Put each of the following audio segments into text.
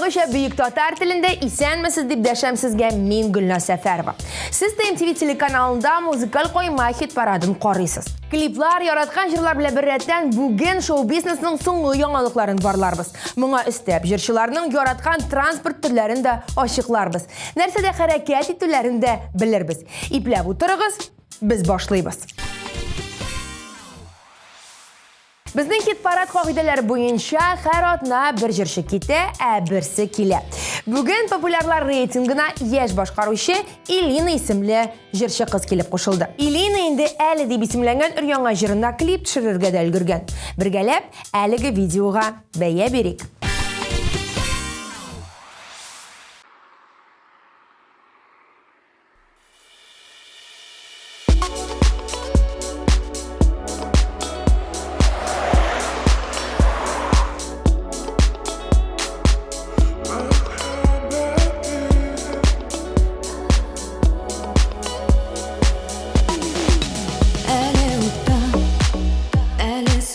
Arkadaşlar büyük tatar dilinde isenmesiz dip deşemsizge min Gülna Səfərova. Siz de MTV telekanalında Muzыкаль Каймак hit-paradını qarıysız. Kliplar yaratqan җырлар белән беррәттән бүген шоу-бизнесның соңгы яңалыкларын барларбыз. Моңа өстәп җырчыларның яраткан транспорт төрләрен дә ачыкларбыз. Нәрсәдә хәрәкәт итүләрен дә белербез. Ипләп утырыгыз, без башлыйбыз. Безнең хит-парад кагыйдәләре буенча һәр атна бер җырчы китә, ә берсе килә. Бүген популярлар рейтингына яшь башкаручы Илина исемле җырчы кыз килеп кушылды. Илина инде әле дип исемләнгән өр-яңа җырына клип төшерергә дә өлгергән. Бергәләп әлеге видеога бәя бирик.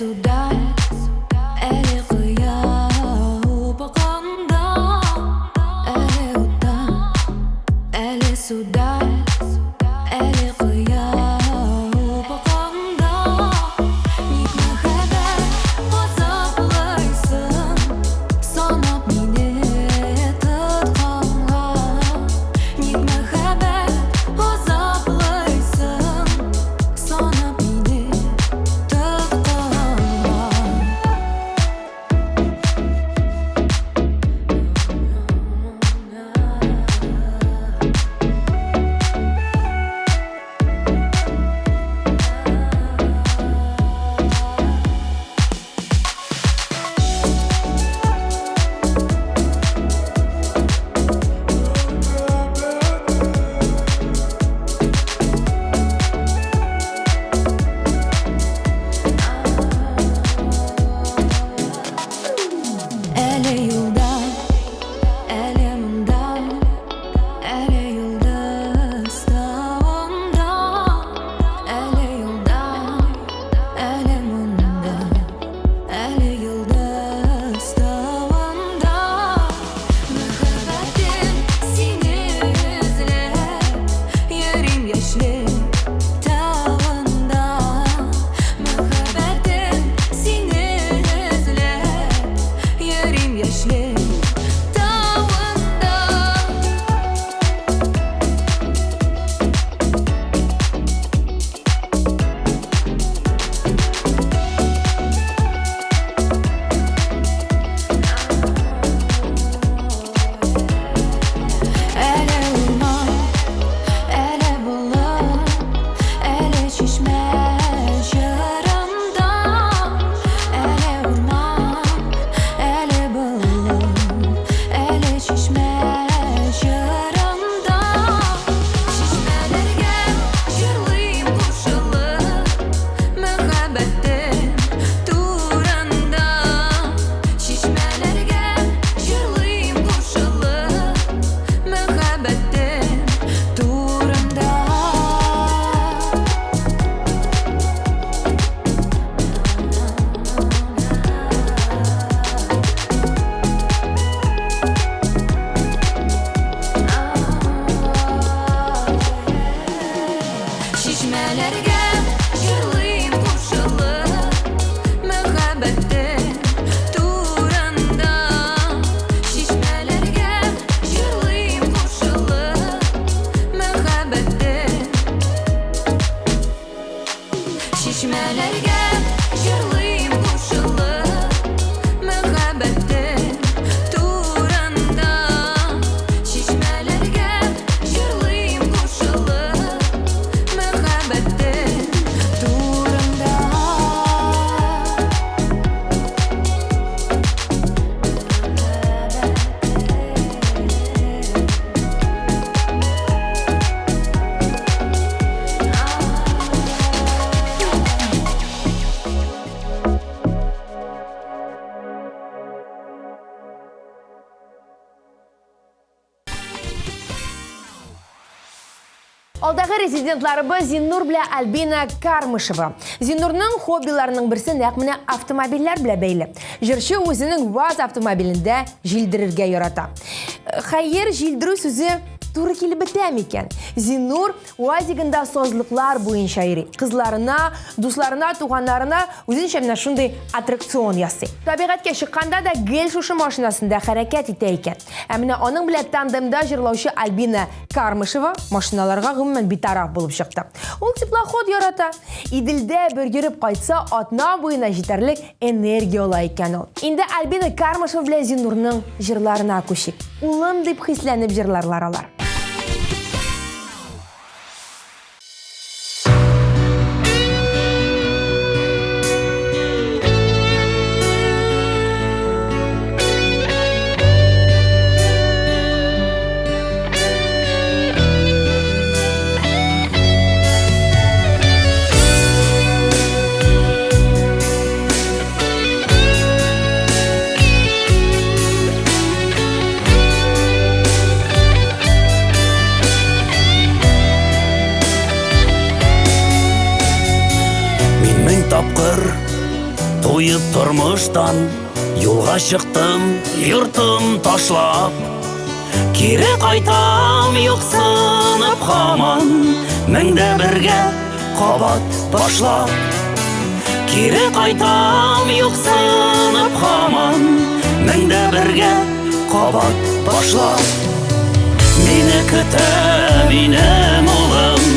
Suda, eli kıyam Алдагы резидентларыбыз Зиннур белән Альбина Кармышева. Зиннурның хоббиларының берсе нәкъ менә автомобильләр белән бәйле. Җырчы үзенең ВАЗ автомобилендә җилдерергә ярата. Хәер, җилдерү сүзе туры килеп бетә микән? Зиннур УАЗигында созлыклар буенча йөри. Кызларына, дусларына, туганнарына үзенчә менә шундый аттракцион ясый. Табигатькә чыкканда да гел шушы машинасында хәрәкәт итә икән. Ә менә аның белән тандемда җырлаучы Альбина Кармышева машиналарга гомумән битараф булып чыкты. Ул теплоход ярата. Иделдә бер йөреп кайтса, Атна буена җитәрлек энергия ала икән ул. Инде Альбина Кармышева белән Зиннурның җырларына күчик. Улым дип хисләнеп җырларлар алар. Туйып тормыштан юлга чыктым, йортым ташлап. Кире кайтам юксынып хаман, меңдә бергә кабат башлап. Кире кайтам юксынып хаман, меңдә бергә кабат башлап. Мине көтә минем улым,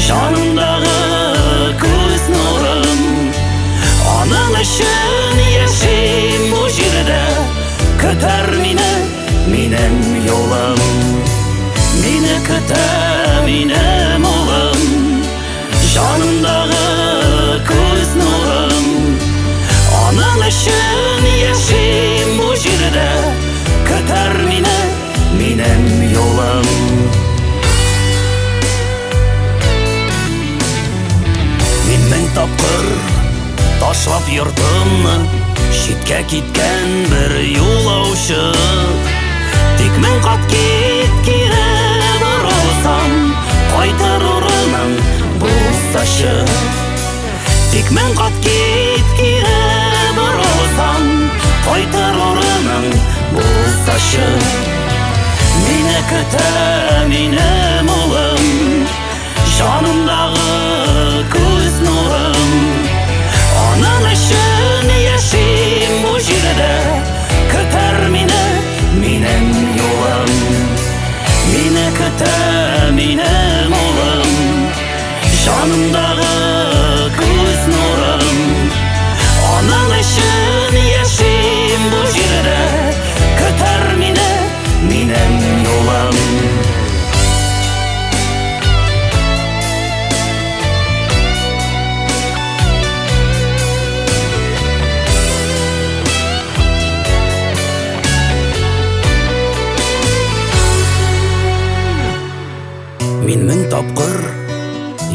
җанымдагы күз нурым. Аның өчен яшим бу җирдә, көтәр мине минем юлым. Мине көтә минем улым, җанымдагы күз нурым. Аның өчен яшим бу җирдә, көтәр мине минем юлым. Мин мең тапкыр ташлап йортымны, читкә киткән бер юлаучы. Тик мең кат кире борылсам, кайтыр урының булсачы. Тик мең кат кире борылсам, кайтыр урының булсачы. Мине көтә минем улым, җанымдагы күз нурым. Аның өчен яшим бу җирдә, көтәр мине минем юлым. Мине көтә минем улым, җанымдагы күз нурым. Аның өчен яшим бу җирдә, көтәр мине минем юлым. Мин мең тапкыр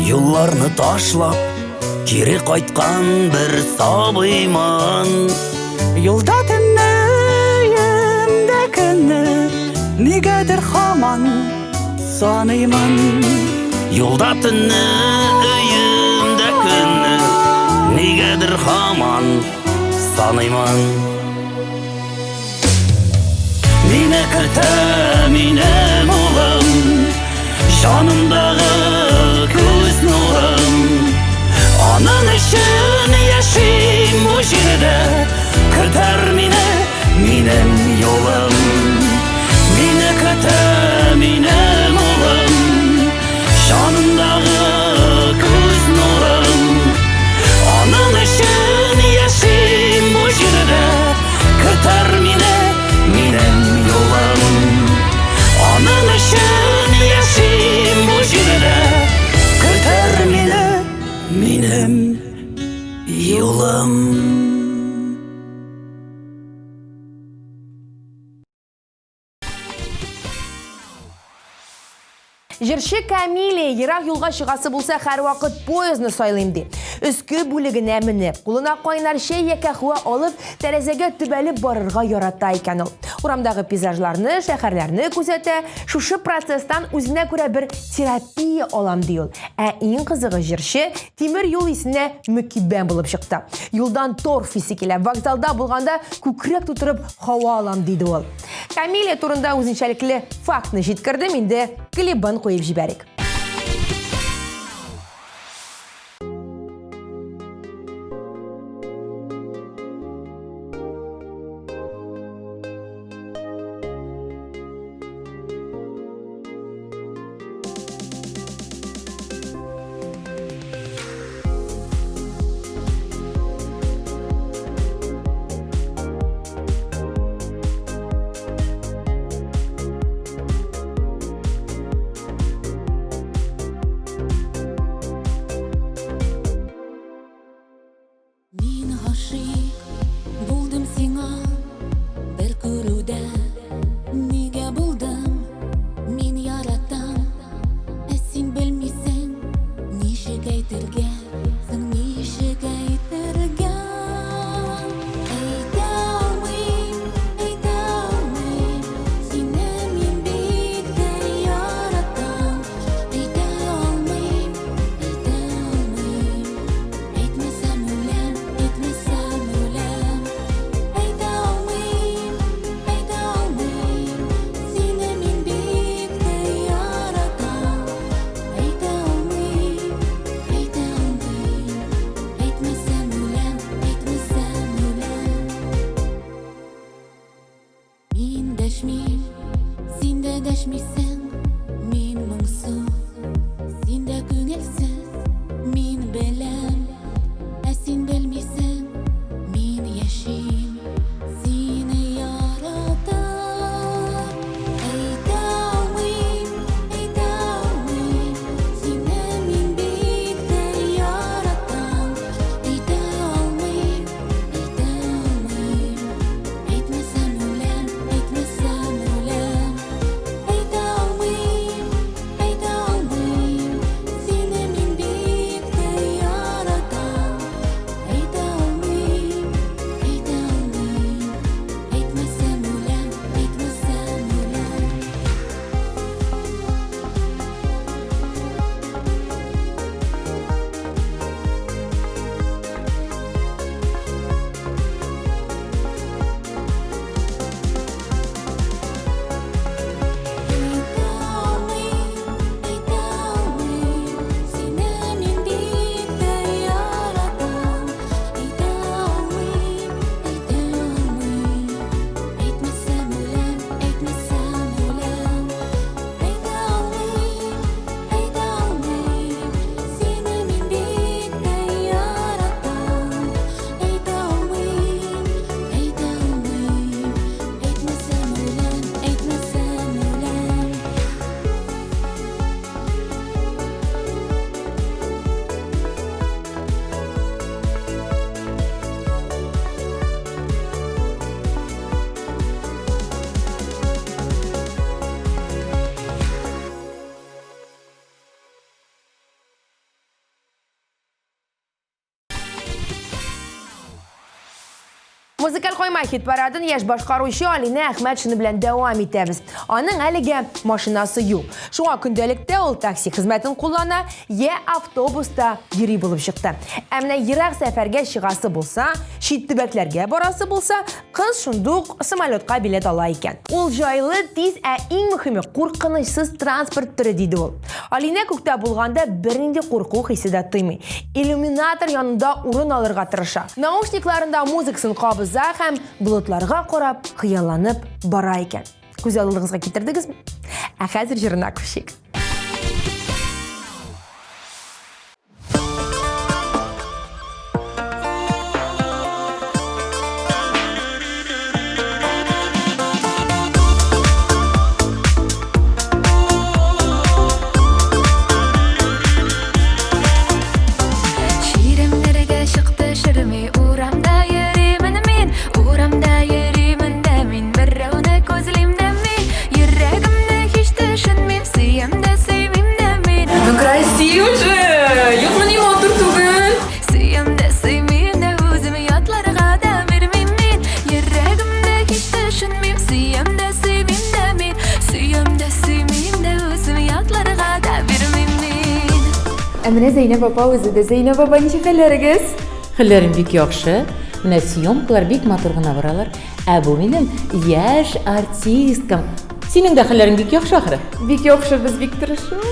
юлларны ташлап, кире кайткан бер сабыйман. Юлда төнне, өемдә көнне, нигәдер хаман саныйман. Юлда төнне, өемдә көнне, нигәдер хаман саныйман. Мине көтә минем улым, җанымдагы күз нурым. Аның өчен яшим бу җирдә, көтәр мине минем юлым. Мине көтә минем улым, җанымдагы күз нурым. Аның өчен яшим бу җирдә, көтәр мине минем юлым. Аның өчен яшим бу җирдә, көтәр мине минем юлым. Җырчы Камилия ерак юлга чыгасы булса һәр вакыт поездны сайлыйм ди. Өске бүлегенә менеп, кулына кайнар чәй яки кахва алып, тәрәзәгә төбәлеп барырга ярата икән ул. урамдагы пейзажларны, шәһәрләрне күзәтә, шушы процесстан үзенә күрә бер терапия алам ди ул. Ә иң кызыгы җырчы тимер юл исенә мөкиббән булып чыкты. Юлдан торф исе килә, вокзалда булганда күкрәк тутырып һава алам диде ул. Камилия турында үзенчәлекле фактны җиткердем, инде клипын куеп җибәрик. Музыкаль Каймак хит-парадын яшь башкаручы Алина Әхмәтшина белән дәвам итәбез. Аның әлегә машинасы юк. Шуңа көндәлектә ул такси хезмәтен куллана, я автобуста йөри булып чыкты. Ә менә ерак сәфәргә чыгасы булса, чит төбәкләргә барасы булса, кыз шундук самолетка билет ала икән. Ул җайлы, тиз, ә иң мөһиме куркынычсыз транспорт түре диде ул. Алина күктә булганда бернинди курку хисе дә тоймый. Иллюминатор янында урын алырга тырыша. Наушникларында музыкасын кабыза һәм болытларга карап, хыялланып бара икән. Күз алдыгызга китердегезме? Ә хәзер җырына күчик. Йөрәгемне һич төшенмим, сөям Менә Зәйнәп апа үзе дә. Зәйнәп апа, ничек хәлләрегез? Хәлләрем бик яхшы. Менә съемкалар бик матур гына баралар. Ә бу минем яшь артисткам. Синең дә хәлләрең бик яхшы ахры. Бик яхшы, без бик тырышабыз.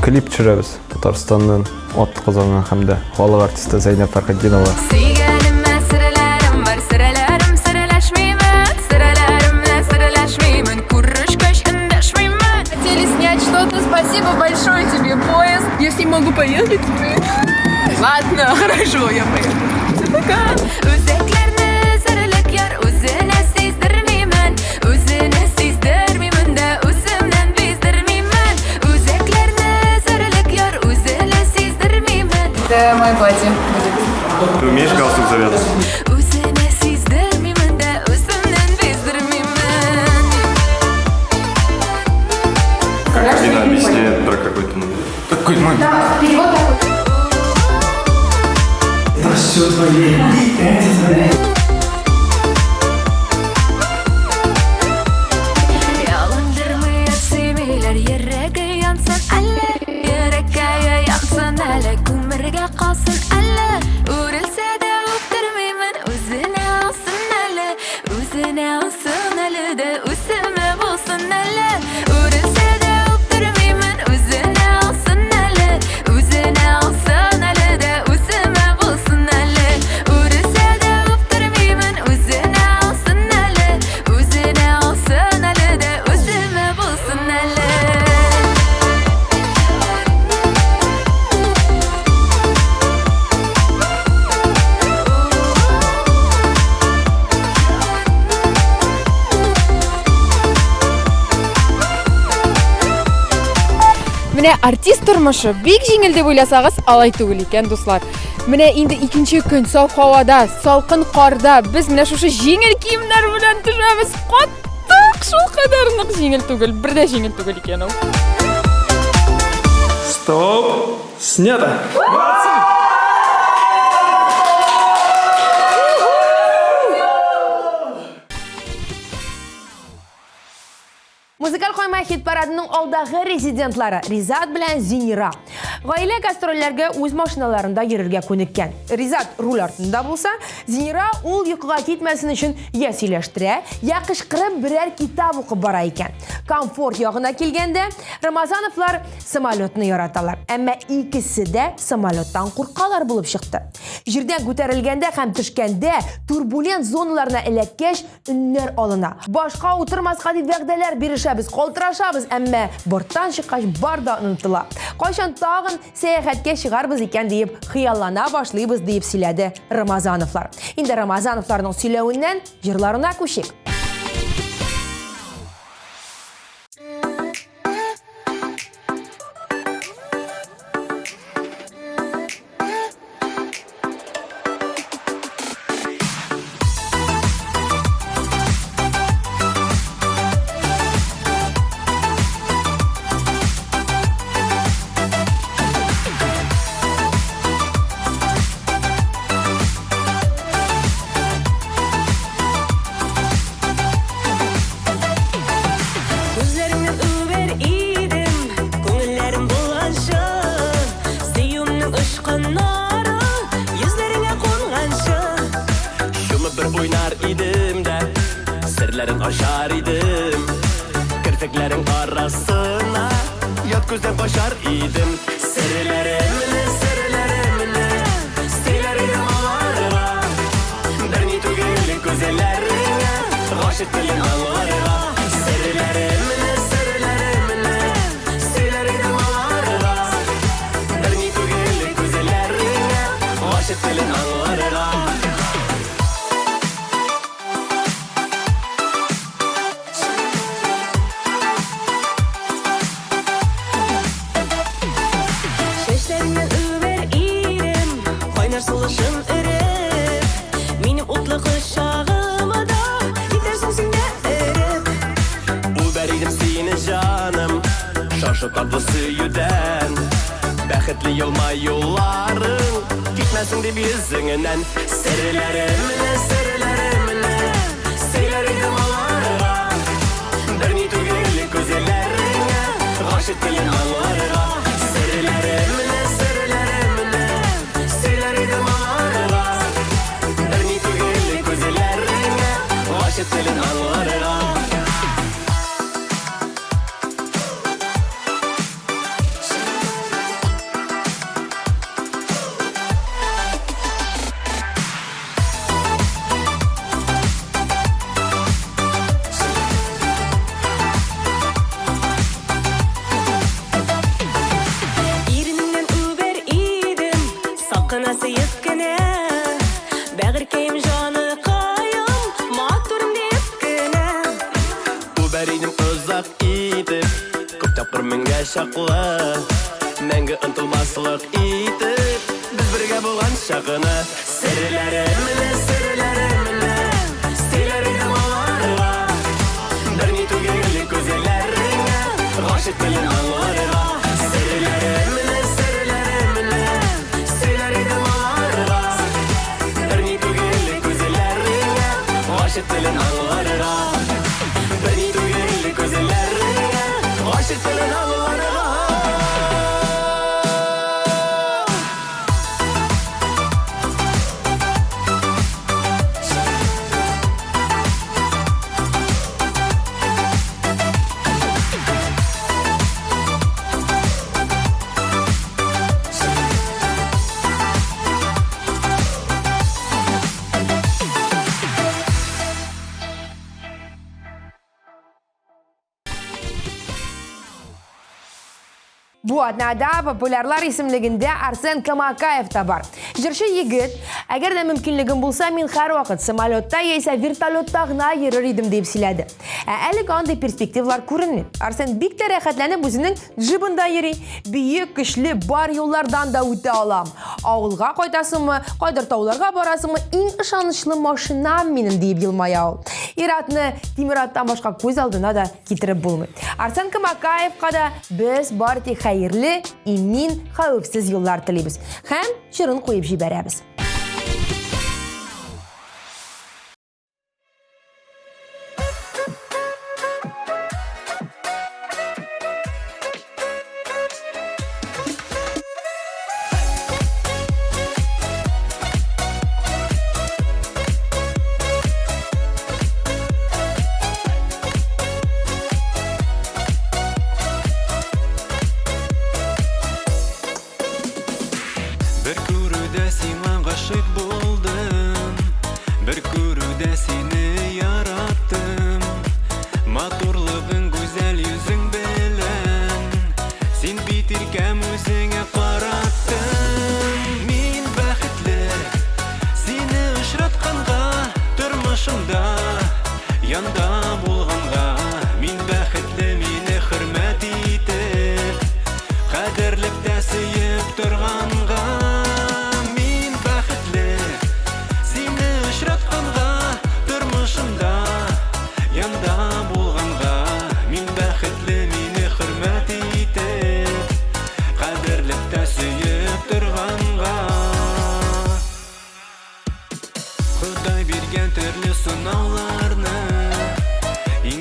Клип төшерәбез. Татарстанның ат кызына һәм дә халык артисты Зәйнәп Фәрхетдинова. Спасибо большое тебе, поезд. Я с ним могу поехать. Ладно, хорошо, я поеду. Пока. Это мое платье. Ты умеешь галстук завязывать? Лина объясняет про какой-то момент. Какой момент? Да, перевод такой. Это все твои. Менә артист тормышы бик җиңел дип уйласагыз, алай түгел икән, дуслар. Менә инде икенче көн саф һавада, салкын карда без менә шушы җиңел киемнәр белән төшәбез. Каттык, шулкадәр нык җиңел түгел, бер дә җиңел түгел икән ул. Стоп! Снято! Музыкаль Каймак хит-парадының алдагы резидентлары Ризат белән Зинира. Гаилә гастрольләргә үз машиналарында йөрергә күнеккән. Ризат руль артында булса, Зинира ул йокыга китмәсен өчен я сөйләштерә, я кычкырып берәр китап укып бара икән. Комфорт ягына килгәндә, Рамазановлар самолетны яраталар. Әмма икесе дә самолеттан куркалар булып чыкты. Җирдән күтәрелгәндә һәм төшкәндә турбулент зоналарына эләккәч үннәр алына. Башка утырмаска дип вәгъдәләр биришәбез, калтырашабыз, әмма борттан чыккач бар да онытыла. Кайчан тагын сәяхәткә чыгарбыз икән дип хыяллана башлыйбыз дип сөйләде Рамазановлар. Инде Рамазановларның сөйләвеннән җырларына күчик. Aşar idim Kirpiklerin arasına Yat gözden koşar idim Sırlarımını Seylerim ağlarına Derni tügelik güzellerine Aşık dilin ağlarına Sırlarımını Seylerim ağlarına Derni tügelik güzellerine Aşık dilin ağlarına Soluşun erip Minim utlu kuşağıma da Gidersin sen de erip Ul beriydim seni canım Şaşı tatlısı yüden Bəxtli yolma yolların Gitmesin de yüzünden Sırlarımını Seylerim ağlarına Derni tügelik güzellerine телен аңларга. Ириннен үбер идем, сакынасы ескене. Бәгыркәем жаны каем, матурым дип кенә. Убәридем озак итеп, күп тапкыр меңгә чаклы. Мәңге онтылмаслык итеп, без бергә булган чагына. Серләремне, серләремне, сөйләр идем аларга. Берни түгел күзләреңә, гашык телен аңларга. Серләремне, серләремне, сөйләр идем аларга. Берни түгел күзләреңә, гашык телен аңларга. Берни түгел күзләреңә, гашык телен аңларга. Bu Atnada популярlar исемлегендә Арсен Камакаев та бар. Җырчы егет, әгәр дә мөмкинлегем булса, мин һәр вакыт самолетта яисә вертолетта гына йөрер идем дип сөйләде. Әлегә андый перспективалар күренми. Арсен бик тә рәхәтләнеп үзенең джибында йөри. Биек, көчле бар юллардан да үтә алам. Авылга кайтасымы, кайдыр тауларга барасымы, иң ышанычлы машинам минем дип елмая ул. Иратны тимираттан башка күз алдына да китереп булмый. Арсен Камакаевка да без бар тик хәерле, имин, хәвефсез юллар телибез. Һәм җырын куеп җибәрәбез. Bir күрүдә сиңа гашык булдым, bir күрүдә сине яраттым. Матурлыгың гүзәл йөзең белән, син бит иркәм үзеңә караттың. Мин бәхетле, сине очратканга, тормышымда янда булганга. Мин бәхетле, мине хөрмәт итеп, кадерлеп тә сөеп торганга. Мин бәхетле, сине очратканга, тормышымда янда булганга. Мин бәхетле, мине хөрмәт итеп, кадерлеп тә сөеп торганга. Ходай биргән төрле сынауларны, иң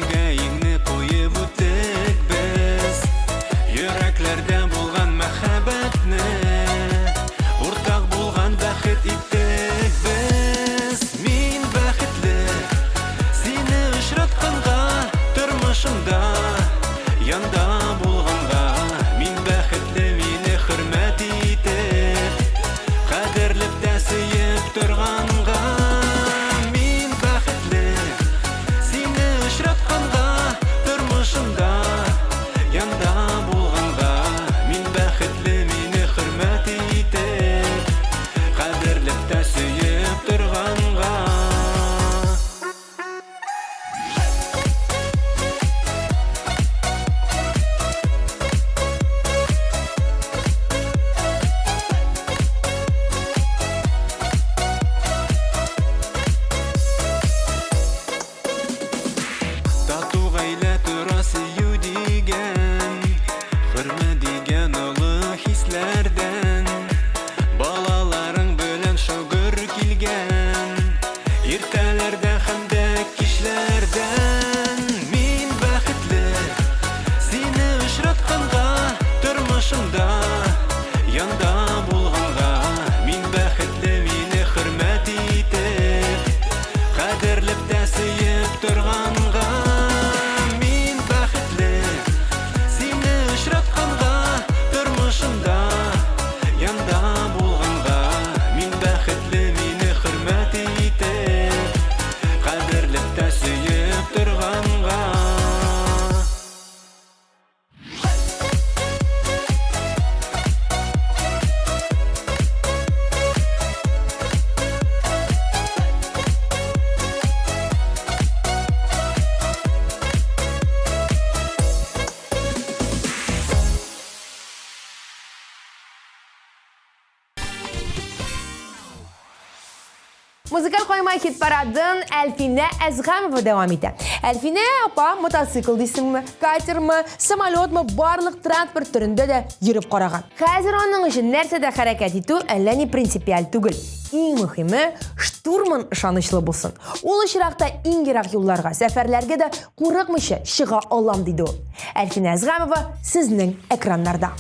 Музыкаль Каймак хит-парадын Әлфинә Әзгамова дәвам итә. Әлфинә апа мотоцикл дисеңме, катермы, самолетмы барлык транспорт төрендә дә йөреп караган. Хәзер аның өчен нәрсәдә хәрәкәт итү әллә ни принципиаль түгел. Иң мөһиме штурман ышанычлы булсын. Ул очракта иң ерак юлларга, сәфәрләргә дә курыкмыйча чыга алам диде ул. Әлфинә Әзгамова сезнең экраннарда.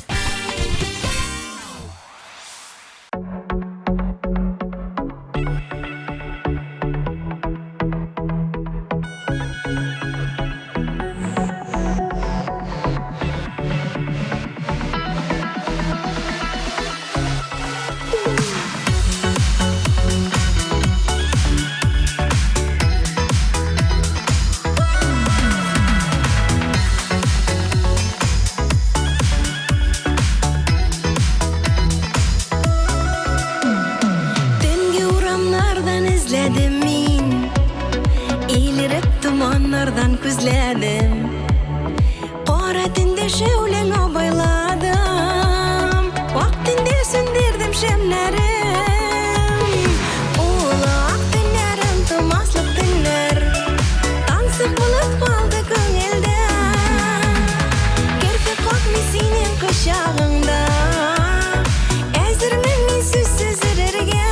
Tumanlardan күзләдем, кара төндә шәүләң абайладым, вак төндә сүндердем шәмнәрем. Улак төннәрем, томаслык төннәр, тансык булып калды күңелдә. Керфек какмый синең кочагыңда, әзермен мин сүзсез өрергә.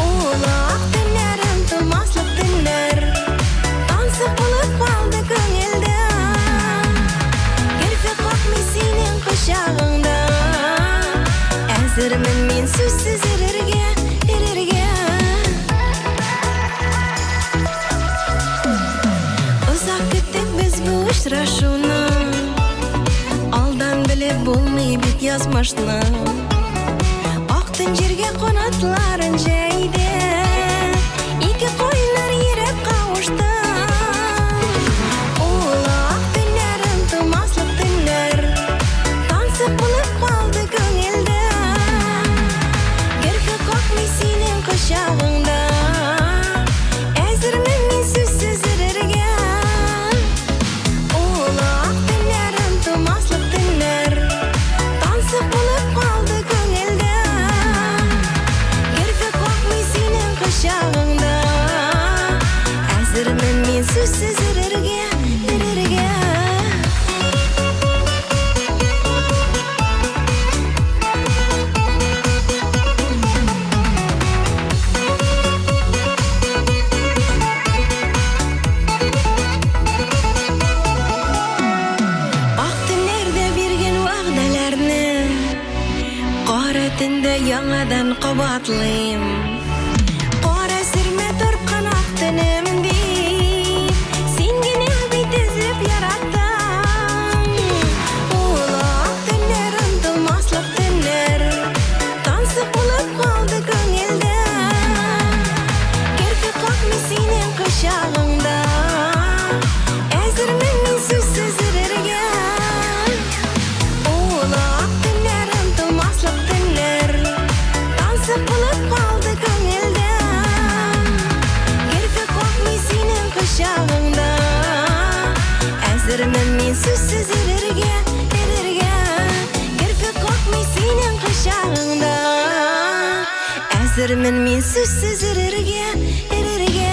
Улак төннәрем, томаслык төннәр, булып калды күңелдә. Керфек какмый синең кочагыңда, әзермен мин сүзсез өрергә, өрергә. Озак көттек без бу очрашуны, алдан белеп булмый бит язмышны. Ак төн җиргә канатларын җәйде, ике койнар йөрәк кавышты. Кочагыңда, әзермен мин сүзсез өрергә. Улак төннәрем, томаслык төннәр, тансык булып калды күңелдә. Керфек какмый синең кочагыңда, әзермен мин сүзсез өрергә, өрергә. Төндә яңадан кабатлыйм, кара сөрмә торган ак төнем дип, син генә бит эзләп яраттың. Улак төннәрем, томаслык төннәр, тансык булып калды күңелдә. Керфек какмый синең кочагыңда, әзермен мин сүзсез өрергә. Улак төннәрем, томаслык төннәр, булып калды күңелдә. Керфек какмый синең кочагыңда, әзермен мин сүзсез өрергә, өрергә. Керфек какмый синең кочагыңда, әзермен мин сүзсез өрергә, өрергә.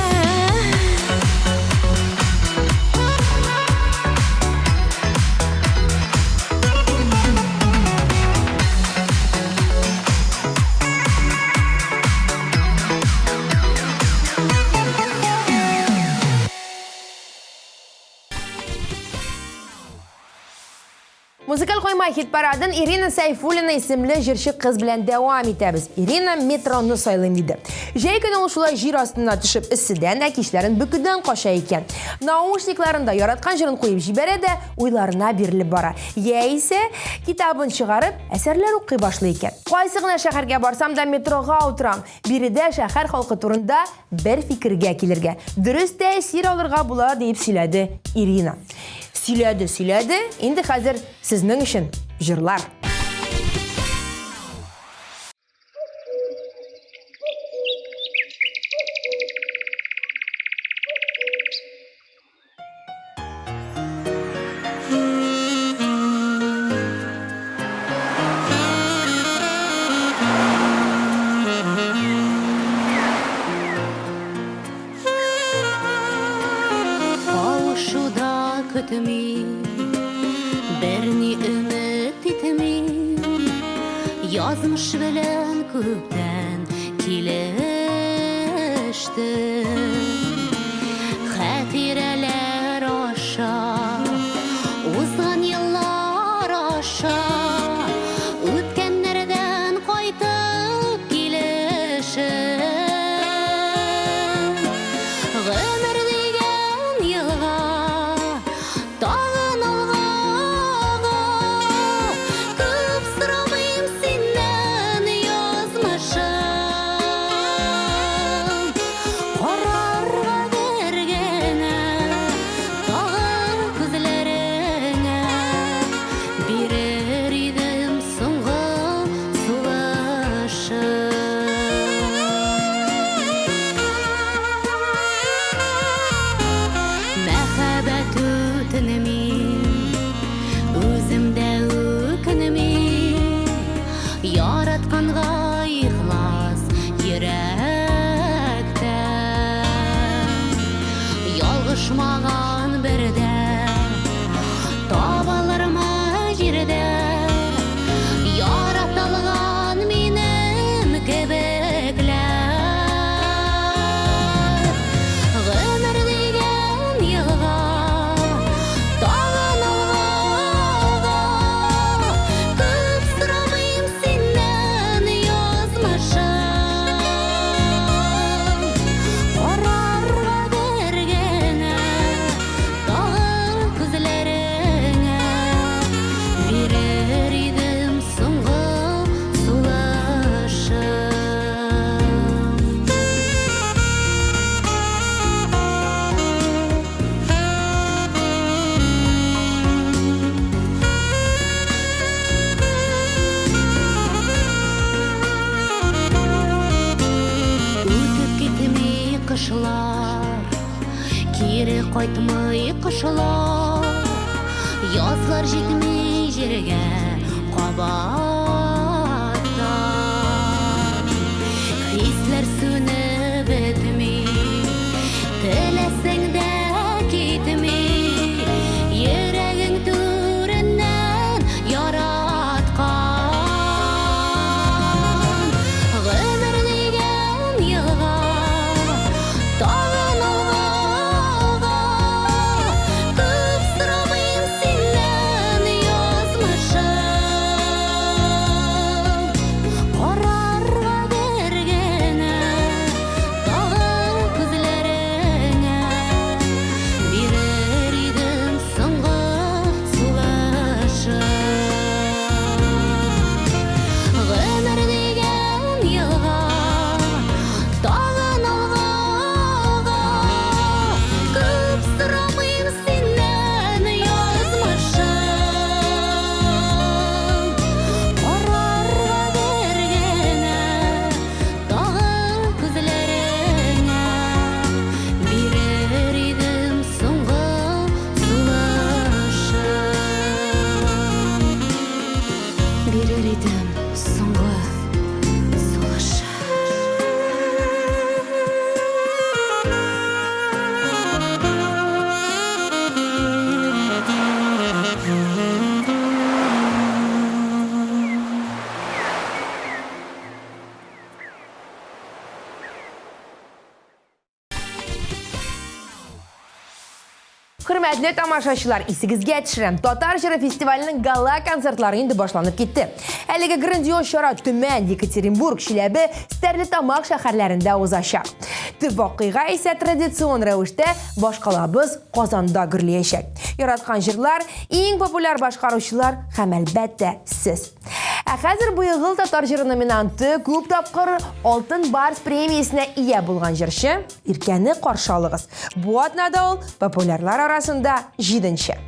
Музыкаль Каймак хит-парадын Ирина Сайфуллина исемле җырчы кыз белән дәвам итәбез. Ирина метроны сайлыйм диде. Җәй көне ул шулай җир астына төшеп эсседән, кичләрен бөкүдән каша икән. Наушникларында яраткан җырын куеп җибәрә дә уйларына бирелеп бара. Яисә китабын чыгарып, әсәрләр укый башлый икән. Кайсы гына шәһәргә барсам да метрога утырам. Биредә шәһәр халкы турында бер фикергә килергә. Дөрес тәэсир алырга була дип сөйләде Ирина. Сөйләде. Инде хәзер сезнең өчен җырлар. көтмей, берни үміт етмей, язмыш белән күптән килеште. Хәтирәләр аша, узган еллар аша, үткәннәрдән кайтып килешеп. Гомер дигән елга тагын алга, күп сорамыйм синнән язмышым. Карарга бергәнә тагын күзләреңә, бирер идем соңгы сулышым. Мәхәббәт үтенемин, үземдә үкенемин, яратканга ихлас йөрәктән. Ялгышмаган бердә табылырмы җирдә, яратылган минем кебекләр. Гомер дигән елга тагын алга, күп сорамыйм синнән язмышым. Карарга бергәнә тагын күзләреңә, бирер идем соңгы сулышым. Үтеп китмей кышлар, кире кайтмый кышлар, язлар җитмей җиргә кабаттан. Хисләр сүнеп бетми, теләсәң дә китми, йөрәгең түреннән яраткан. Гомер дигән елга тагын алга, күп сорамыйм синнән язмышым. Карарга бергәнә тагын күзләреңә, бирер идем соңгы сулышым. Гомер дигән елга тагын алга, күп сорамыйм синнән язмышым. Карарга бергәнә тагын күзләреңә, бирер идем соңгы сулышым. Бирер идем соңгы сулышым. Hürmetli tamaşaçılar, isingizga төшерәм. Татар җыры фестиваленең гала концертлары инде башланып китте. Әлеге грандиоз чара Төмән, Екатеринбург, Чиләбе, Стәрлетамак шәһәрләрендә узачак. Төп вакыйга исә традицион рәвештә башкалабыз Казанда гөрләячәк. Яраткан җырлар, иң популяр башкаручылар һәм әлбәттә сез. Ә хәзер бу ел татар җыры номинанты күп тапкыр Алтын Барс премиясенә ия булган җырчы Иркәне каршы алыгыз. Бу атнада ул популярлар арасында 7-нче.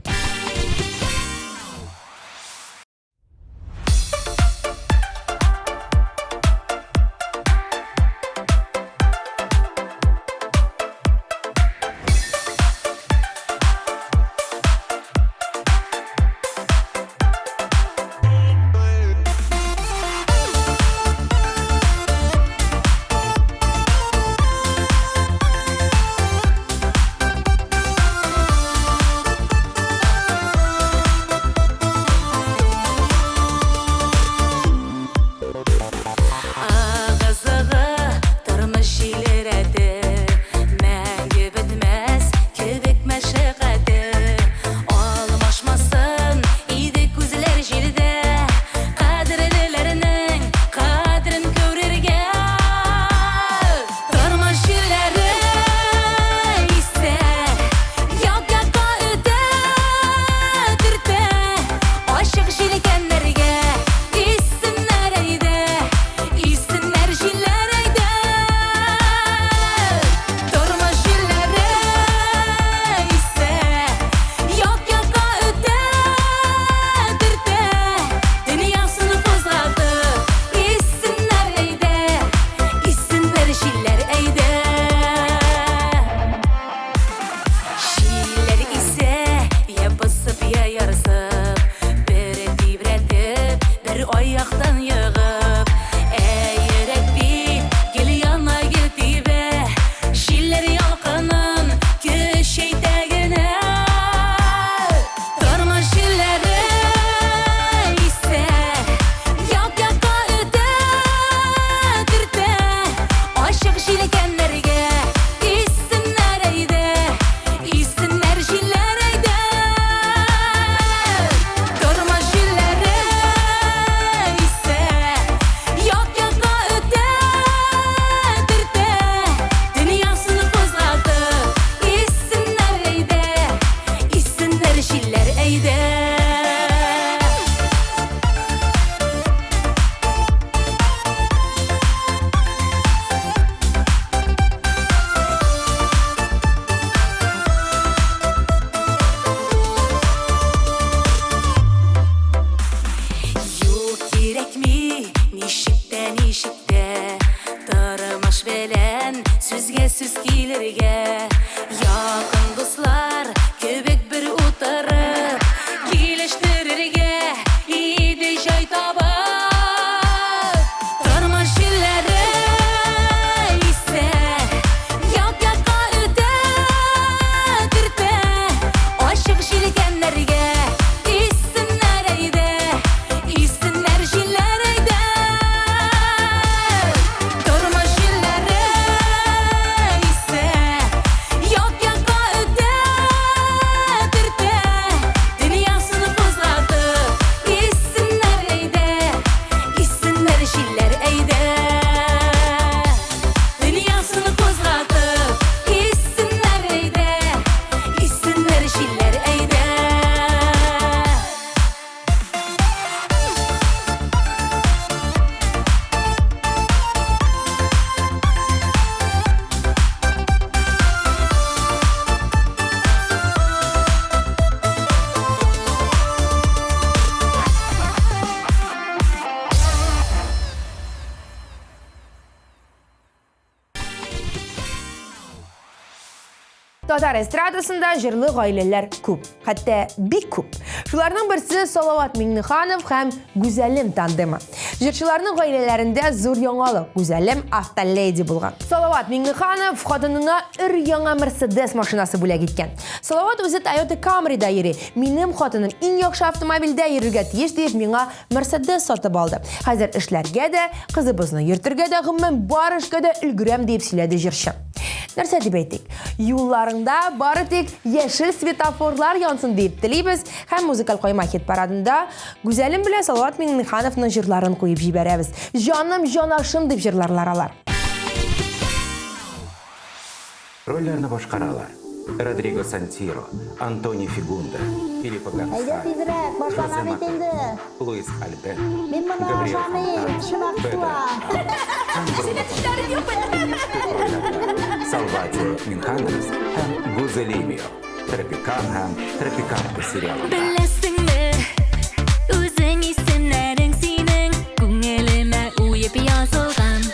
Татар эстрадасында җырлы гаиләләр күп, хәтта бик күп. Шуларның берсе Салават Миңнеханов һәм Гүзәлем тандемы. Җырчыларның гаиләләрендә зур яңалык, Гүзәлем автоледи булган. Салават Миңнеханов хатынына өр-яңа Mercedes машинасы бүләк иткән. Салават үзе Toyota Camry'да йөри. Минем хатыным иң яхшы автомобильдә йөрергә тиеш дип миңа Mercedes сатып алды. Хәзер эшләргә дә, кызыбызны йөртергә дә, гомумән бар эшкә дә өлгерәм дип сөйләде җырчы. Нәрсә дип әйтик? Юлларында бары тик яшел светофорлар янсын дип телибез һәм Музыкаль Каймак хит-парадында Гүзәлем белән Салават Миңнехановның җырларын куеп җибәрәбез. Җаным, җанашым дип җырларлар алар. Рольләрне башкаралар. Родриго Сантиро, Антони Фигунда, Филиппо Гонсалес, Жозе Матео, Луис Альбен, Габриэл Хантан, Педро Салватио Минханес һәм Гузелимио, Тропикан һәм Тропикарка сериалында. Беләсеңме, үзең исемнәрең синең, күңелемә уеп язылган.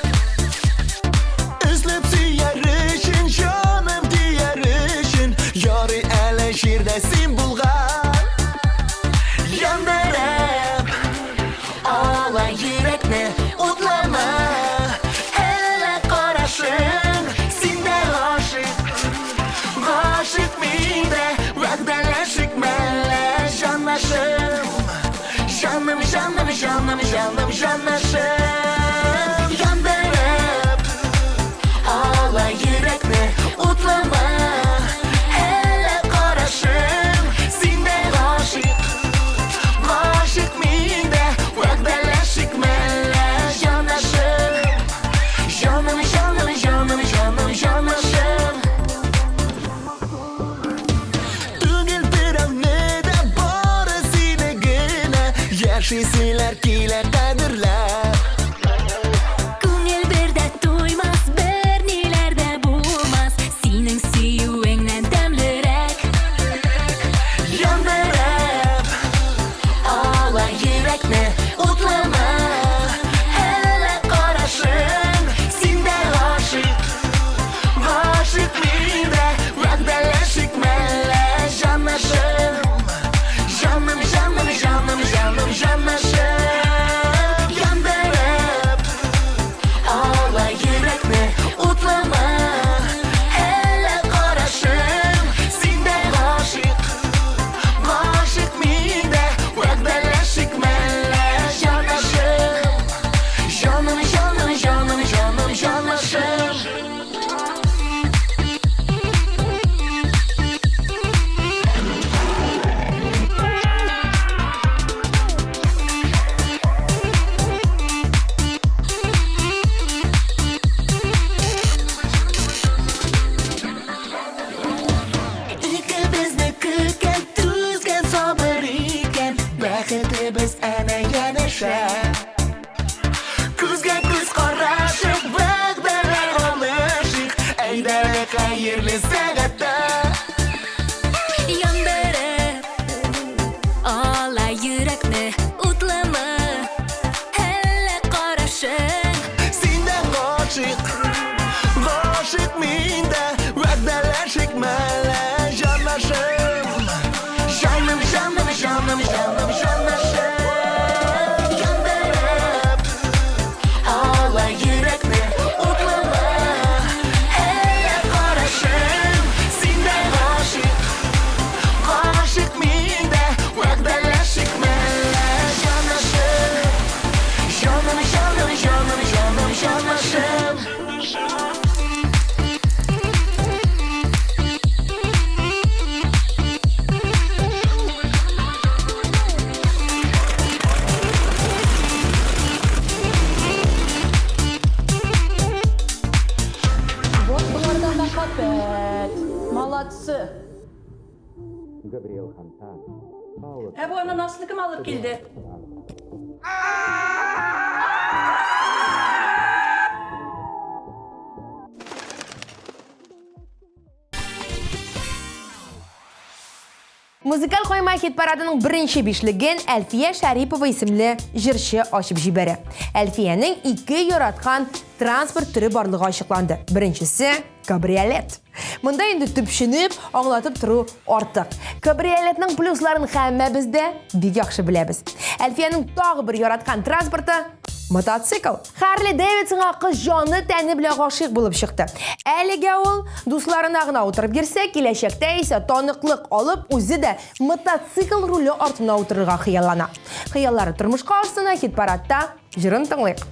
Үзләп сөяр өчен, җаным дияр өчен, ярый әле җирдә син булган. Яндырып, ала йөрәкне утлама, әле карашың, синдә гашык, гашык миндә, вәгъдәләшик мәллә, җанашым, җаным, җаным, җаным, җаным, җанашым. Яндырып, ала йөрәкне утлама, әле карашым, синдә гашык, гашык миндә, вәгъдәләшик мәллә, җанашым, җаным, җаным, җаным, җаным, җанашым. Түгел берәүне дә бары сине генә, яшисейләр килә кадерләр. Күңел бердә туймас, берниләр дә булмас, синең сөюеңнән тәмлерәк. Яндырып, ала йөрәкне утлама, әле карашың, синдә гашык, гашык миндә, вәгъдәләшик мәллә, җанашым, җаным, җаным, җаным, җаным, җанашым. Яндырып, ала йөрәкне утлама, әле карашың, синдә гашык, гашык миндә, вәгъдәләшик мәллә, җанашым, җаным, җаным, җаным, җаным, җанашым. Икебезне көткән, түзгән сабыр икән, бәхетебез әнә янәшә. Күзгә күз карашып, вәгъдәләр алышык, әйдәлек хәерле сәгатьтә. Яндырып, ала йөрәкне утлама, әле карашың, Синдә гашык, гашык миндә, вәгъдәләшик мәллә, җанашым, җаным, җаным, җаным, җаным, җанашым. Яндырып, ала йөрәкне утлама, әле карашың, синдә гашык, гашык миндә, вәгъдәләшик мәллә, җанашым, җаным, җаным, җаным, җаным, җанашым. Вот bunlardan da kapet. Malatsı. Габриэл Хантан, Пауло Bu ananasını kim alıp geldi? Музыкаль Каймак хит-парадының беренче бишлеген Әлфия Шәрипова исемле җырчы ачып җибәрә. Әлфиянең ике яраткан транспорт түрі барлыгы ачыкланды. Беренчесе кабриолет. Монда инде төпченеп, аңлатып тору артык. Кабриолетның плюсларын һәммә бездә бик яхшы беләбез. Әлфиянең тагы бер яраткан транспорты мотоцикл. Харли Дэвидсонга кыз җаны тәне белән гашыйк булып чыкты. Әлегә ул дусларына гына утырып йөрсә, киләчәктә исә таныклык алып, үзе дә мотоцикл руле артына утырырга хыяллана. Хыяллары тормышка ашсына, хит-парадта җырын тыңлыйк.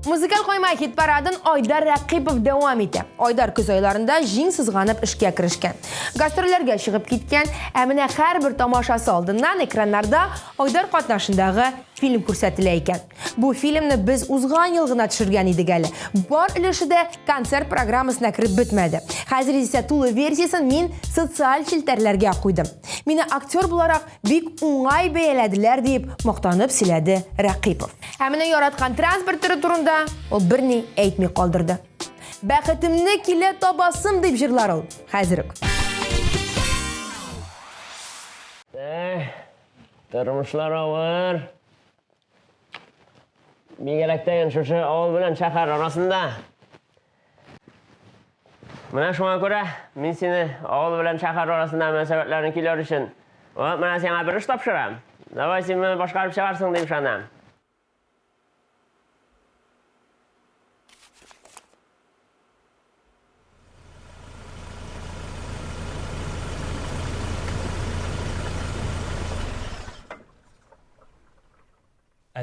Музыкаль Каймак хит-парадын Айдар Рәкыйпов дәвам итә. Айдар көз айларында җиң сызганып эшкә керешкән. Гастрольләргә чыгып киткән, ә менә һәрбер тамашасы алдыннан экраннарда Айдар катнашындагы фильм күрсәтелә икән. Бу фильмны без узган ел гына төшергән идек әле. Бар өлеше дә концерт программасына кереп бетмәде. Хәзер исә тулы версиясын мин социаль челтәрләргә куйдым. Мине актер буларак бик уңай бәяләделәр дип мактанып сөйләде Рәкыйпов. Ә менә яраткан транспорт түры турында ул берни әйтми калдырды. Бәхетемне килә табасым дип җырлар ул. Хәзер үк. Тормышлар авыр. Бигрәктән шушы авыл белән шәһәр арасында. Менә шуңа күрә мин сине авыл белән шәһәр арасында мәсәфәләрне килер өчен, менә сиңа бер эш тапшырам. Давай син мине башкарып чыгарсың дип ышанам.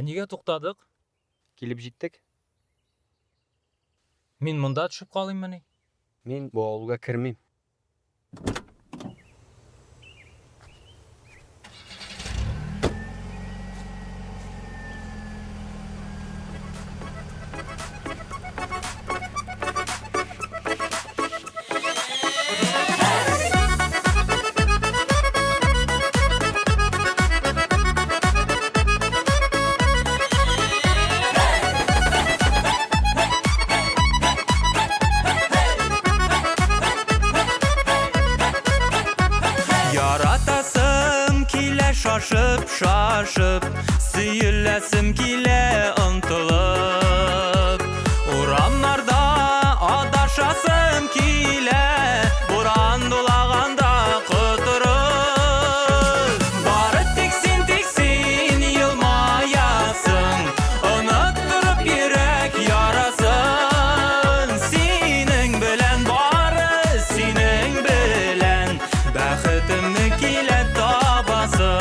Нигә туктадык? Килеп җиттек. Мин монда төшеп калыйммыни? Мин бу авылга кермим. Шашып, сөйләсем килә ынтылып. Урамнарда адашасым килә, буран дулаганда котырып. Бары тик син елмаясың, оныттырып йөрәк ярасын. Синең белән бары, синең белән бәхетемне килә табасың.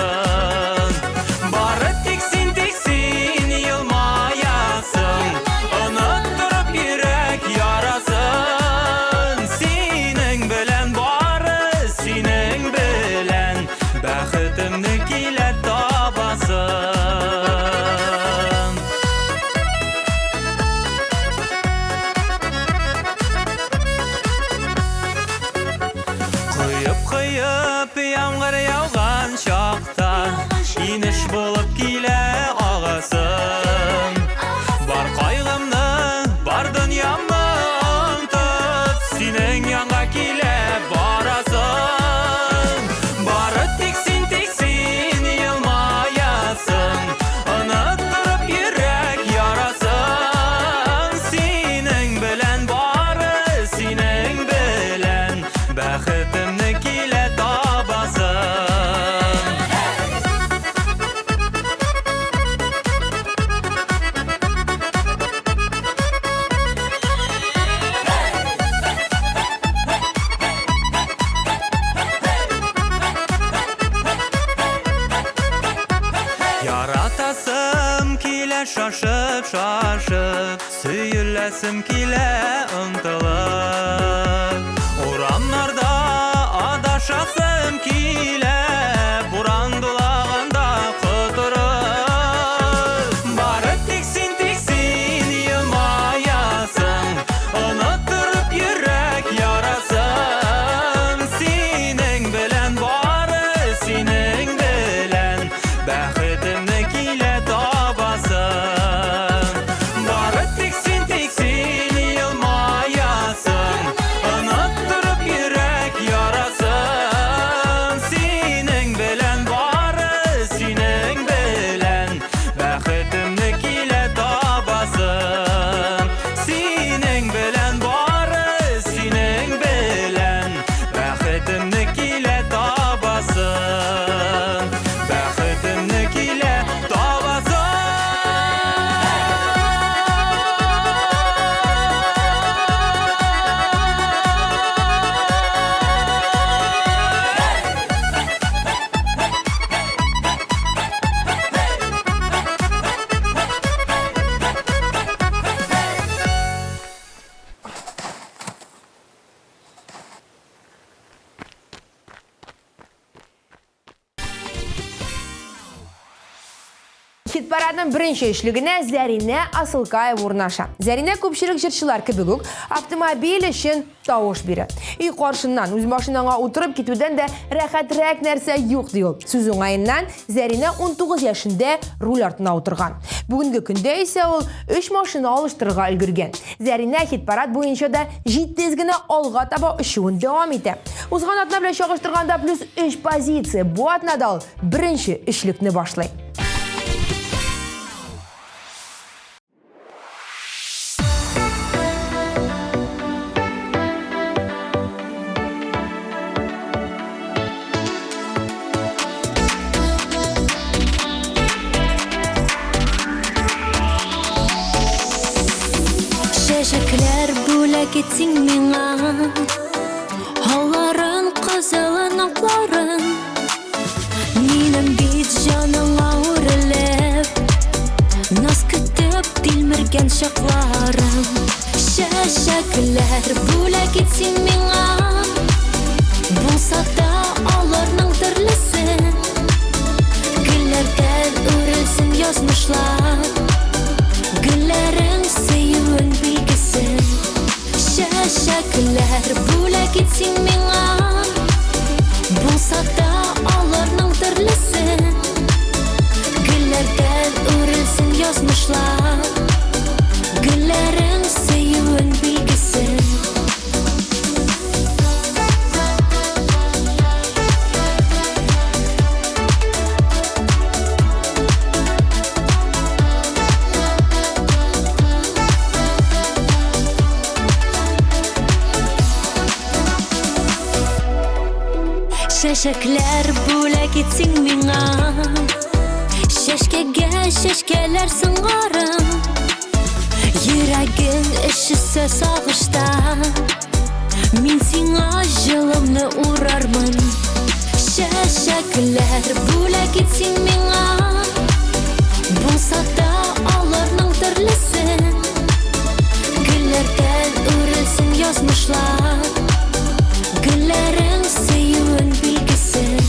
Яңгыр яуган чакта инеш булып килә агасым. Бар кайгымны, бар дөньямны онтып, синең янга килә барасым. Бары тик син елмаясың, оныттырып йөрәк ярасын. Синең белән бары, синең белән бәхетемне килә Шашып, сөйләсем килә ынтылып. Урамнарда адашасым килә, буран дулаганда котырып. Бары тик син елмаясың, оныттырып йөрәк ярасын. Синең белән бары, синең белән бәхетемне килә табасың. Yar Хит-парадның беренче эшлегенә Зәринә Асылкаева урнаша. Зәринә күпчелек җырчылар кебек үк автомобиль өчен тавыш бирә. Үй каршыннан үз машинаңа утырып китүдән дә рәхәтрәк нәрсә юк ди ул. Сүз уңаеннан Зәринә 19 яшендә руль артына утырган. Бүгенге көндә исә ул 3 машина алыштырырга өлгергән. Зәринә хит-парад буенча да җитез генә алга таба очуын дәвам итә. Узган атна белән чагыштырганда плюс 3 позиция. Бу атнада ул беренче эшлекне башлый. Шәшәкләр бүләк итсин миңа, һауларын, кызылын, акларын. Минем бит җаныңа үрелеп, наз көтеп тилмергән чакларым. Шәшәкләр бүләк итсин миңа, булса да аларның төрлесен. Гөлләрдән үрелсен язмышлар, гөлләрең сөюен билгесен. Шәшәкләр бүләк итсин миңа, булса да аларның төрлесен. Гөлләрдән үрелсен язмышлар, гөлләрең сөюен билгесен. Шәшәкләр бүләк итсин миңа, шәшкәгә шәшкәләр сыңарым. Йөрәгең эшесе сагышта, мин сиңа җылымны урармын. Шәшәкләр бүләк итсин миңа, булса да аларның төрлесен. Гөлләрдән үрелсен язмышлар, гөлләрең сөюен билгесен.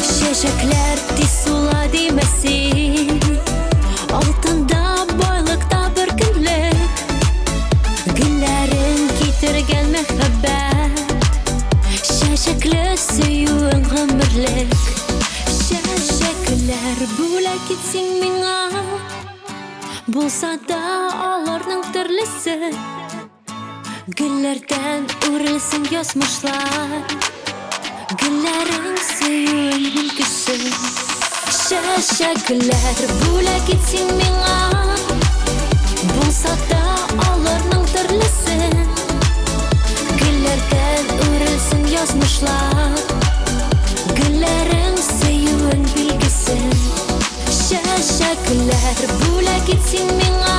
Шәшәкләр тиз сула димәсин, алтында байлыкта бер көнлек. Гөлләрен китергән мәхәббәт, шәшәкле сөюен гомерлек. Шәшәкләр бүләк итсин миңа, булса да аларның төрлесе. Гөлләрдән үрелсен язмышлар, гөлләрең сөюен билгесен. Шәшәкләр бүләк итсин миңа, булса да аларның төрлесен. Гөлләрдән үрелсен язмышлар, гөлләрең сөюен билгесен. Шәшәкләр бүләк итсин миңа,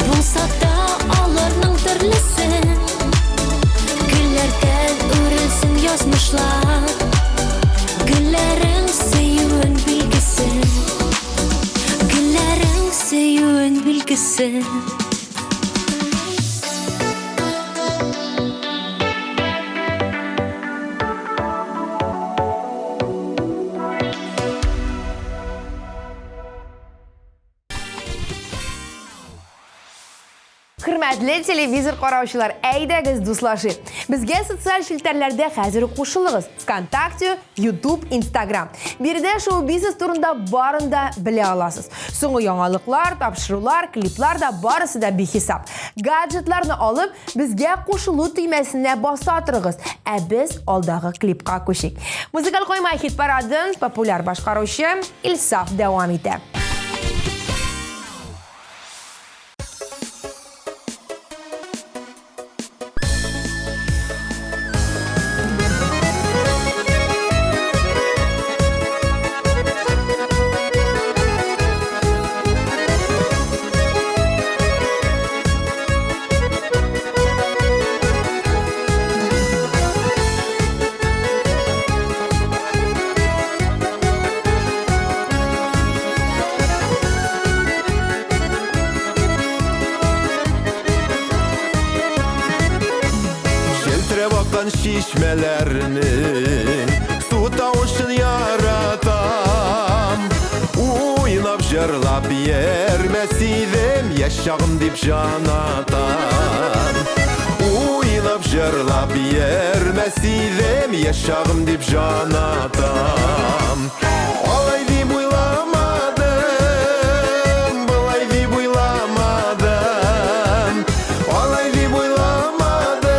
булса да аларның төрлесен. Гөлләрдән үрелсен язмышлар, гөлләрең сөюен билгесен. Гөлләрең сөюен билгесен. Хөрмәтле телевизор караучылар, әйдәгез дуслашыйк. Безгә социаль челтәрләрдә хәзер үк кушылыгыз. ВКонтакте, YouTube, Instagram. Биредә шоу-бизнес турында барын да белә аласыз. Соңгы яңалыклар, тапшырулар, клиплар да барысы да бихисап. Гаджетларны алып, безгә кушылу төймәсенә баса торыгыз. Ә без алдагы клипка күчик. Музыкаль Каймак хит-парадын популяр башкаручы Илсаф дәвам итә. çeşmelerinin su tavuşun yaratam Uynap jırlap yermesiydim yaşağım dip janatam Uynap jırlap yermesiydim yaşağım dip janatam Olay dip uylamadım Bulay dip uylamadım Olay dip uylamadım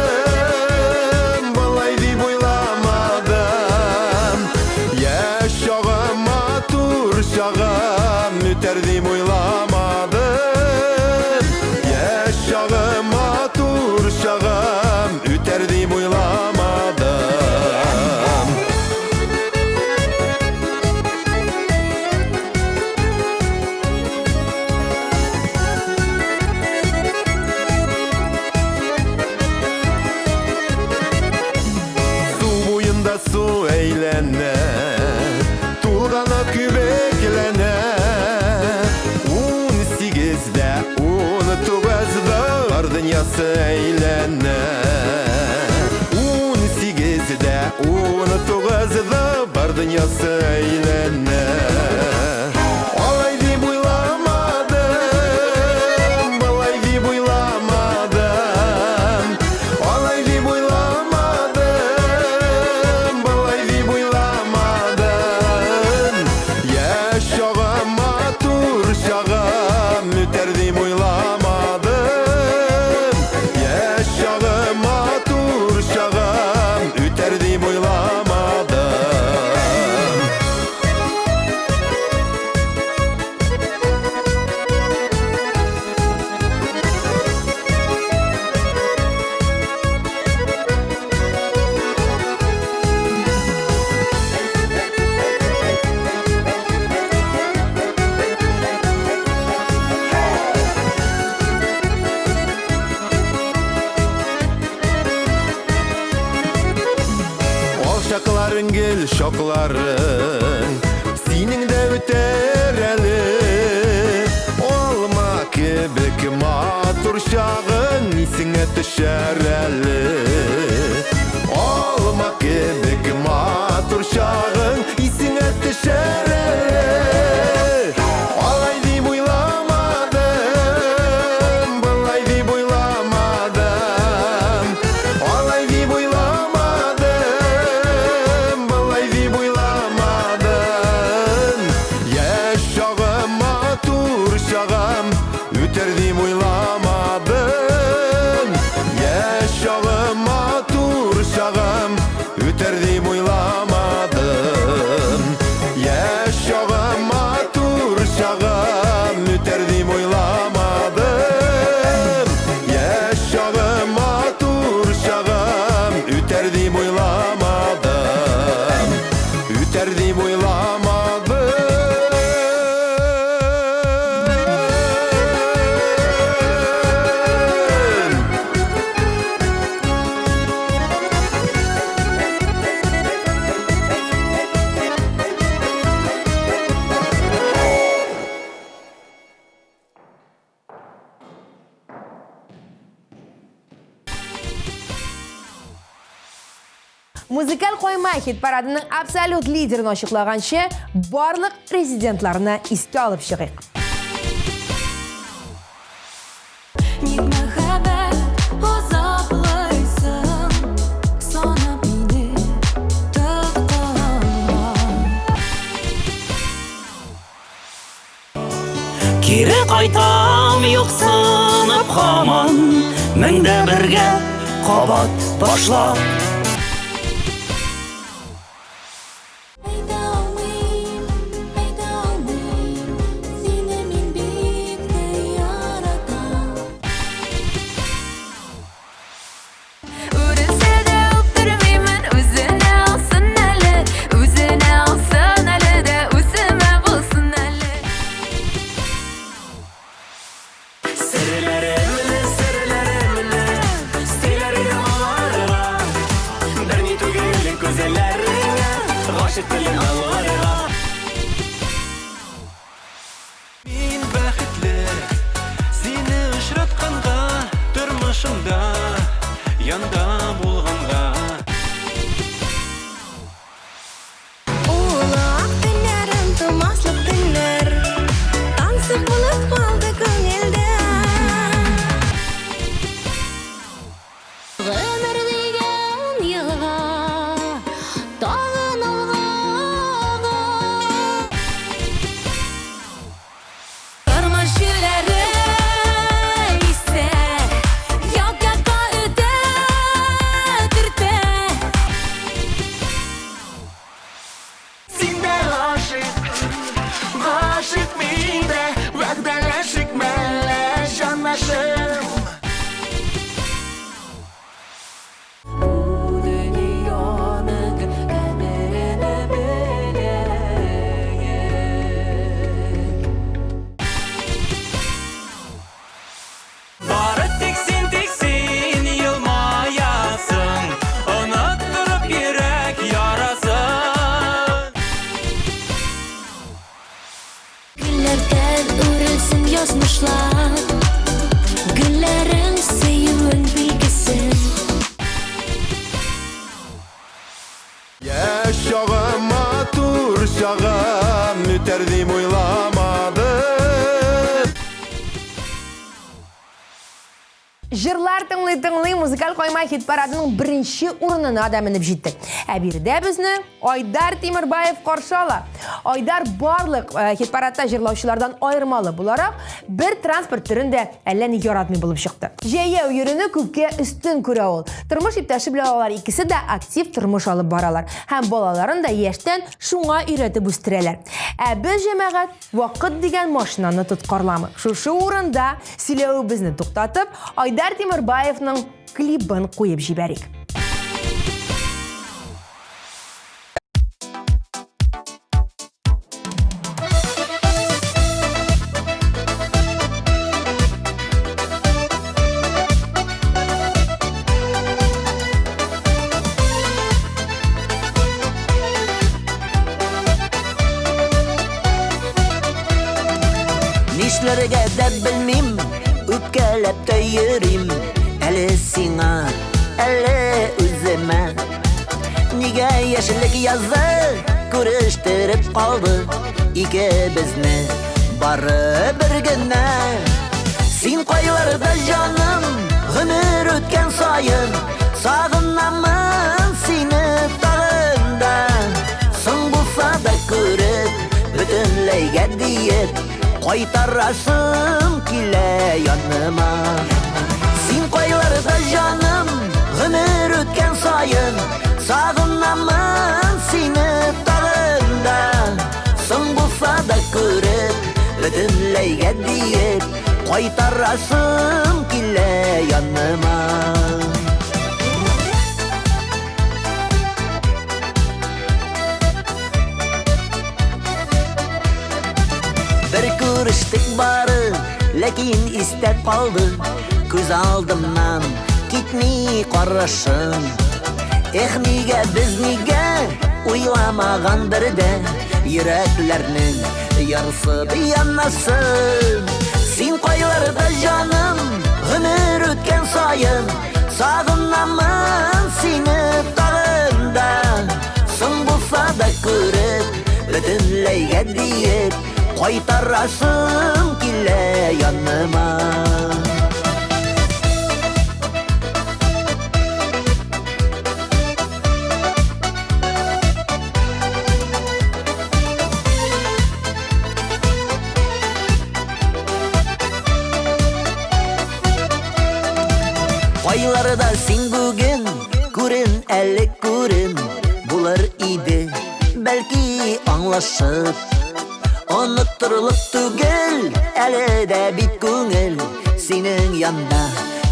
Bulay dip uylamadım Yaşağım matur şağım Müter dip uylamadım Yaşağım matur şağım Üter dip uylamadım Su boyunda su eğlene Tulgana kübeklene 18'de 19'da Var dünyası eğlene 18'de 19'da Var dünyası eğlene Olay dip uylamadım Bulay dip uylamadım Olay dip uylamadım Bulay dip uylamadım Yaşağım matur şağım Müter dip uylamadım Yaşağım matur şağım Üter dip uylamadım Ol şakların gel şokların Senin de üter eli Olma kebek matur şağın Nisine düşer eli Olma kebek matur şağın Nisine düşer eli Olay dip uylamadım Bulay dip uylamadım Olay dip uylamadım Bulay dip uylamadım Yaşağım matur şağım Üter dip uylamadım Yaşağım matur şağım Üter dip uylamadım Yaşağım matur şağım Üter dip uylamadım Yaşağım matur şağım Üter dip uylamadım Üter dip uylamadım Музыкаль Каймак хит-парадының абсолют лидерін ашықлағанша барлық президентларына еске алып шығайық. Ник мәхәббәт азаплайсың, санап мине тоткан. Кире кайтам юксынып хаман Меңдә бергә кабат башлап Әйтә алмыйм, сине мин бик тә яратам. Үрелсә дә үптермәймен, үзенә алсын әле дә үземә булсын әле. Серләремне Стиләргә аларга Берни түгел күзләреңә Гашык телен аларга Мин бәхетле Сине очратканга Тормышымда Янда булганга Ясын язмышлар Гүлләрең сөюен билгесен Яшь чагым, матур чагым, үтәр дип уйламадым. Җырлар тыңлый Музыкаль Каймак хит-парадының беренче урынына да менеп җиттек. Ә биредә безне Айдар Тимербаев каршы ала. Айдар барлык хит-парадта җырлаучылардан айырмалы буларак бер транспорт төрендә әллә ни яратмый булып чыкты. Җәяү йөрүне күпкә үстен күрә ул. Тормыш иптәше белән алар икесе дә актив тормыш алып баралар. Һәм балаларын да яшьтән шуңа өйрәтеп үстерәләр. Ә без җәмәгать вакыт дигән машинаны тоткарламый. Шушы урында сөйләвебезне туктатып, Айдар Тимербаевның клибын куеп җибәрик. Нишләргә дә белмим, үпкәләп тә йөрим, әле сиңа, әле үземә. Нигә яшьлек язы күрештереп калды икебезне, бары бер генә. Син кайларда җаным, гомер үткән саен, сагынамын сине тагында. Соң булса да күреп, бөтенләйгә диеп, кайтарасым килә яныма. Син кайларда җаным, гомер үткән саен, сагынамын сине тагында. Соң булса да күреп, бөтенләйгә диеп, кайтарасым килә яныма. Бер күрештек бары, ләкин истә калды, күз алдымнан китми карашым. Эх, нигә без нигә уйламаган бердә, йөрәкләрнең ярсы янасы. Син кайларда җаным, гомер үткән саен, сагынамын сине тагында. Соң булса да күреп, бөтенләйгә диеп, кайтарасым килә яныма. Кайларда син бүген күрен, әле күрен булыр иде, бәлки аңлашып. Оныттырылык түгел, әле дә бит күңел, синең янда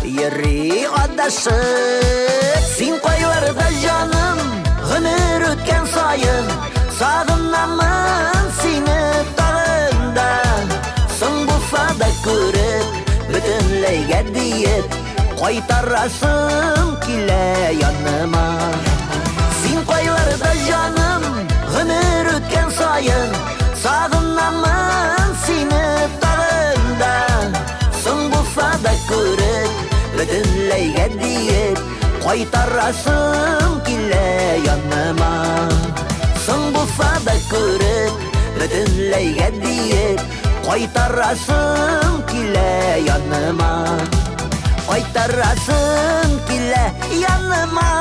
йөри адашып. Син кайларда җаным, гомер үткән саен, сагынамын сине тагында. Соң булса да күреп, бөтенләйгә диеп, кайтарасым килә яныма. Син кайларда җаным, гомер үткән саен, сагынамын сине тагында. Соң булса да күреп, бөтенләйгә диеп, кайтарасым килә яныма. Соң булса да күреп, бөтенләйгә диеп, кайтарасым килә яныма. Кайтарасым килә яныма.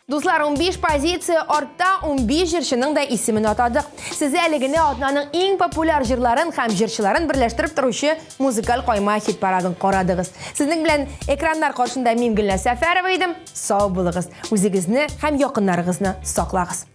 Дуслар, 15 позиция артта 15 җырчының да исемен атадык. Сезгә әлегенә Атнаның иң популяр җырларын һәм җырчыларын берләштереп торучы Музыкаль Каймак хит-парадын карадыгыз. Сезнең белән экраннар каршында мин Гөлнә Сәфәрова идем. Сау булыгыз. Үзегезне һәм якыннарыгызны саклагыз.